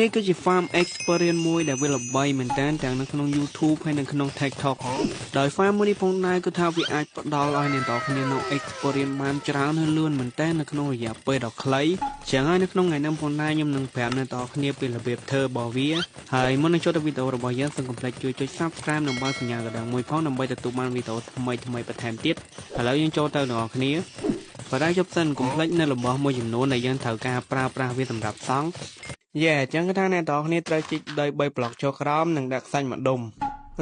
នេះគឺជា farm experience មួយដែលវាល្បីមែនតើទាំងនៅក្នុង YouTube ហើយនៅក្នុង TikTok ដោយ farm មួយនេះផងដែរគឺថាវាអាចផ្ដល់ឲ្យអ្នកនរគ្នានៅ experience បានច្រើនហើយលឿនមែនតើនៅក្នុងរយៈពេលដ៏ខ្លីចឹងហើយនៅក្នុងថ្ងៃនេះផងដែរខ្ញុំនឹងប្រាប់អ្នកនរគ្នាពីរបៀបធ្វើរបស់វាហើយមុននឹងចូលទៅវីដេអូរបស់យើងសូមកុំភ្លេចជួយចុច Subscribe និងបើកសញ្ញាកណ្ដឹងមួយផងដើម្បីទទួលបានវីដេអូថ្មីៗបន្ថែមទៀតឥឡូវយើងចូលទៅអ្នកនរគ្នាបើដែរជប់សិនកុំភ្លេចនៅរបស់មួយចំនួនដែលយើងត្រូវការប្រើប្រាស់វាសម្រាប់សង់អញ្ចឹងគឺថាអ្នកនរគ្នាត្រូវជីកដី3ប្លុកចូលក្រោមនិងដាក់ខ្សាច់មួយដុំ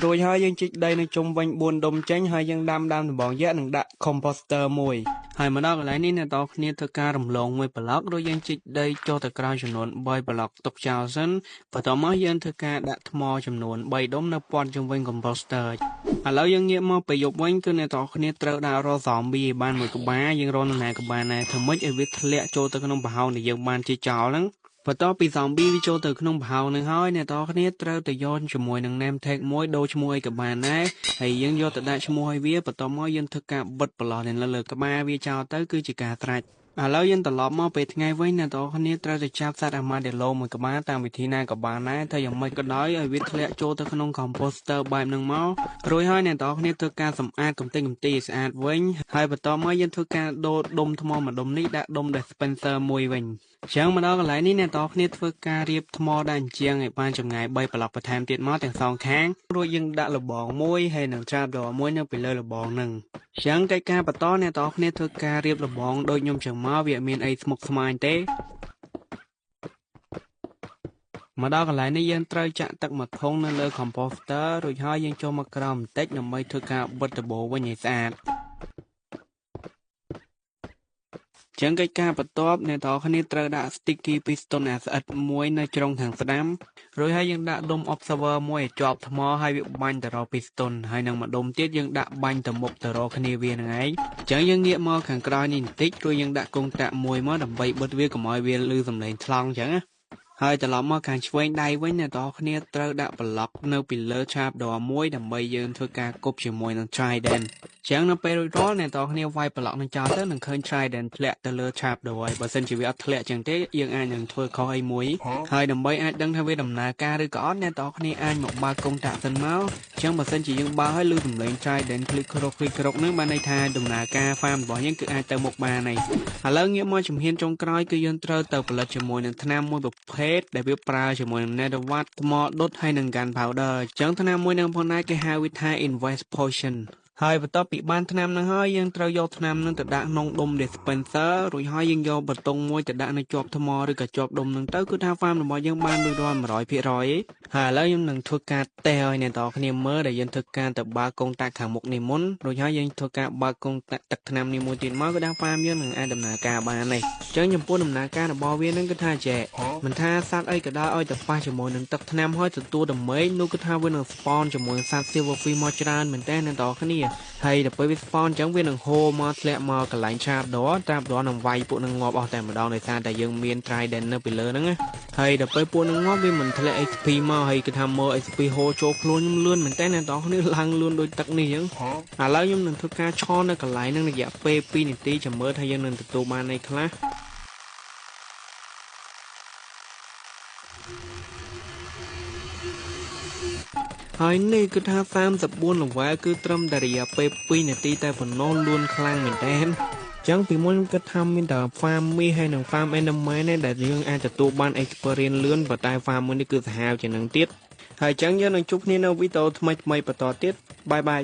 រួចហើយយើងជីកដីនៅជុំវិញ4ដុំចេញហើយយើងដាំដំបងយក្សនិងដាក់ composter មួយហើយមកដល់កន្លែងនេះអ្នកនរគ្នាធ្វើការរំលងមួយប្លុករួចយើងជីកដីចូលទៅក្រោយចំនួន3ប្លុកទុកចោលសិនបន្ទាប់មកយើងធ្វើការដាក់ថ្មចំនួន3ដុំនៅព័ន្ធជុំវិញ composter ឥឡូវយើងងាកមកពេលយប់វិញគឺអ្នកនរគ្នាត្រូវដាក់រក zombie ឲ្យបានមួយក្បាលយើងរកនរណាក៏បានដែរធ្វើម៉េចឲ្យវាធ្លាក់ចូលទៅក្នុងប្រហោងដែលយើងបានជីកចោលហ្នឹងបន្ទាប់ពី zombie វាចូលទៅក្នុងប្រហោងនឹងហើយអ្នកនរគ្នាត្រូវទៅយកជាមួយនឹង name tag មួយដូរឈ្មោះអីក៏បានដែរហើយយើងយកទៅដាក់ឈ្មោះឲ្យវាបន្ទាប់មកយើងធ្វើការបិទប្រឡោះនៅលើក្បាលវាចោលទៅគឺជាការត្រាច់ឥឡូវយើងត្រឡប់មកពេលថ្ងៃវិញអ្នកនរគ្នាត្រូវទៅចាប់សត្វអាម៉ាឌេឡូមួយក្បាលតាមវិធីណាក៏បានដែរតែយ៉ាងម៉េចក៏ដោយឲ្យវាធ្លាក់ចូលទៅក្នុង composter បែបហ្នឹងមករួចហើយអ្នកនរគ្នាធ្វើការសម្អាតកំទេចកំទីស្អាតវិញហើយបន្ទាប់មកយើងធ្វើការដូរដុំថ្មមួយដុំនេះដាក់ដុំ dispenser មួយវិញចឹងមកដល់កន្លែងនេះអ្នកនរគ្នាធ្វើការរៀបថ្មដាក់អញ្ចឹងឲ្យបានចម្ងាយ3ប្លុកបន្ថែមទៀតមកទាំងសងខាងរួចយើងដាក់លបងមួយហើយនឹងច្រាបដរមួយនៅពីលើលបងហ្នឹងចឹងកិច្ចការបន្តអ្នកនរគ្នាធ្វើការរៀបលបងដូចខ្ញុំចឹងមកវាមានអីស្មុគស្មាញទេមកដល់កន្លែងនេះយើងត្រូវចាក់ទឹកមួយធុងនៅលើ composter រួចហើយយើងចូលមកក្រោមបន្តិចដើម្បីធ្វើការបិទដបវិញឲ្យស្អាតចឹងកិច្ចការបន្ទាប់អ្នកនរគ្នាត្រូវដាក់ sticky piston អាស្អិតមួយនៅជ្រុងខាងស្ដាំរួចហើយយើងដាក់ដុំ observer មួយឲ្យជាប់ថ្មហើយវាបាញ់ទៅរក piston ហើយនឹងមួយដុំទៀតយើងដាក់បាញ់ទៅមុខទៅរកគ្នាវាហ្នឹងឯងចឹងយើងងាកមកខាងក្រោយនេះបន្តិចរួចយើងដាក់កុងតាក់មួយមកដើម្បីបិទវាកុំឲ្យវាឮសំឡេងថ្លង់ចឹងណាហើយត្រឡប់មកខាងឆ្វេងដៃវិញអ្នកនរគ្នាត្រូវដាក់ប្លុកនៅពីលើ trap door មួយដើម្បីយើងធ្វើការគប់ជាមួយនឹង trident ចឹងនៅពេលរួចរាល់អ្នកនរគ្នាវាយប្លុកនឹងចោលទៅនឹងឃើញ trident ធ្លាក់ទៅលើ trap door ហើយបើសិនជាវាអត់ធ្លាក់ចឹងទេយើងអាចនឹងធ្វើខុសអីមួយហើយដើម្បីអាចដឹងថាវាដំណើរការឬក៏អត់អ្នកនរគ្នាអាចមកបើកកុងតាក់សិនមកចឹងបើសិនជាយើងបើកឲ្យឮសំឡេង trident คลิกគ្រុកនឹងបានន័យថាដំណើរការ farm របស់យើងគឺអាចទៅមុខបានហើយឥឡូវងាកមកជំហានចុងក្រោយគឺយើងត្រូវទៅផលិតជាមួយនឹងថ្នាំមួយប្រភេទដែលវាប្រើជាមួយនឹង nether wart ថ្មដុតហើយនឹង gunpowder អញ្ចឹងថ្នាំមួយនឹងផងដែរគេហៅវាថា invest potion ហើយបន្ទាប់ពីបានថ្នាំនឹងហើយយើងត្រូវយកថ្នាំនឹងទៅដាក់ក្នុងដុំ dispenser រួចហើយយើងយកបតុងមួយទៅដាក់នៅជាប់ថ្មឬក៏ជាប់ដុំនឹងទៅគឺថា farm របស់យើងបានរួចរាល់ 100% ហើយឥឡូវខ្ញុំនឹងធ្វើការតេស្តឲ្យអ្នកនរគ្នាមើលដែលយើងធ្វើការទៅបើកកុងតាក់ខាងមុខនេះមុនរួចហើយយើងធ្វើការបើកកុងតាក់ទឹកថ្នាំនេះមួយទៀតមកគឺថា farm យើងនឹងអាចដំណើរការបានហើយអញ្ចឹងចំពោះដំណើរការរបស់វានឹងគឺថាចេះមិនថាសត្វអីក៏ដោយឲ្យទៅប៉ះជាមួយនឹងទឹកថ្នាំហើយទទួលដំណេកនោះគឺថាវានឹង spawn ជាមួយនឹងសត្វ silverfish មកច្រើនមែនតើអ្នកនរគ្នាហើយដល់ពេលវា spawn អញ្ចឹងវានឹងហូរមកធ្លាក់មកកន្លែង trap door នឹងវាយពួកនឹងងាប់អស់តែម្ដងដោយសារតែយើងមាន trident នៅពីលើហ្នឹងណាហើយដល់ពេលពួកនឹងងាប់វាមិនធ្លាក់ XP មកហើយគឺថាមើល XP ហូរចូលខ្លួនខ្ញុំលឿនមែនតើអ្នកនរគ្នាឡើងលឿនដូចទឹកនេះអញ្ចឹងឥឡូវខ្ញុំនឹងធ្វើការឆនៅកន្លែងហ្នឹងរយៈពេល2នាទីចាំមើលថាយើងនឹងទទួលបានអីខ្លះហើយនេះគឺថា34 level គឺត្រឹមតែរយៈពេល2នាទីតែប៉ុណ្ណោះលឿនខ្លាំងមែនតើចឹងពីមុនខ្ញុំគិតថាមានតែ farm មាសហើយនិង farm enderman ទេដែលយើងអាចទទួលបាន experience លឿនប៉ុន្តែ farm មួយនេះគឺសាហាវជាងនឹងទៀតហើយចឹងយើងនឹងជួបគ្នានៅវីដេអូថ្មីបន្តទៀតបាយបាយ